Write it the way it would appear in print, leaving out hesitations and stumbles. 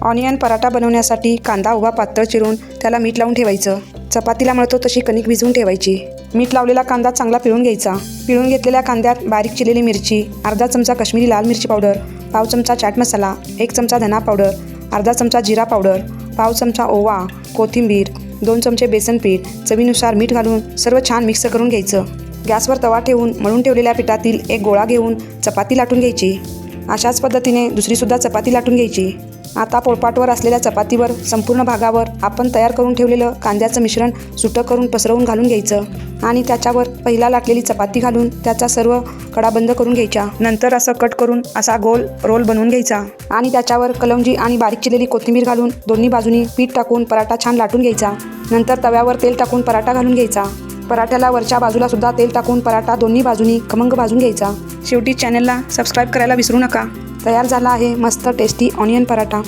Onion paratha बनवण्यासाठी कांदा उभा पातळ चिरून त्याला मीठ लावून ठेवायचं। चपातीला मळतो तशी कणिक भिजवून ठेवायची। मीठ लावलेला कांदा चांगला पिळून घ्यायचा। पिळून घेतलेल्या कांद्यात बारीक चिरलेली मिरची, अर्धा चमचा काश्मीरी लाल मिरची पावडर, पाव चमचा चाट मसाला, 1 चमचा धना पावडर, अर्धा चमचा जिरा पावडर, पाव चमचा ओवा, कोथिंबीर, 2 चमचे बेसन पीठ, चवीनुसार मीठ घालून सर्व छान मिक्स करून घ्यायचं। गॅसवर तवा ठेवून मळून ठेवलेल्या पिठातील एक गोळा घेऊन चपाती लाटून घ्यायची। अशाच पद्धतीने दुसरीसुद्धा चपाती लाटून घ्यायची। आता पोळपाटवर असलेल्या चपातीवर संपूर्ण भागावर आपण तयार करून ठेवलेलं कांद्याचं मिश्रण सुटं करून पसरवून घालून घ्यायचं आणि त्याच्यावर पहिला लाटलेली चपाती घालून त्याचा सर्व कडा बंद करून घ्यायच्या। नंतर असं कट करून असा गोल रोल बनवून घ्यायचा आणि त्याच्यावर कलौंजी आणि बारीक चिरलेली कोथिंबीर घालून दोन्ही बाजूनी पीठ टाकून पराठा छान लाटून घ्यायचा। नंतर तव्यावर तेल टाकून पराठा घालून घ्यायचा। पराठ्याला वरच्या बाजूला सुद्धा तेल टाकून पराठा दोन्ही बाजूनी खमंग भाजून घ्यायचा। शेवटी चॅनलला सबस्क्राईब करायला विसरू नका। तयार झाला आहे मस्त टेस्टी ऑनियन पराठा।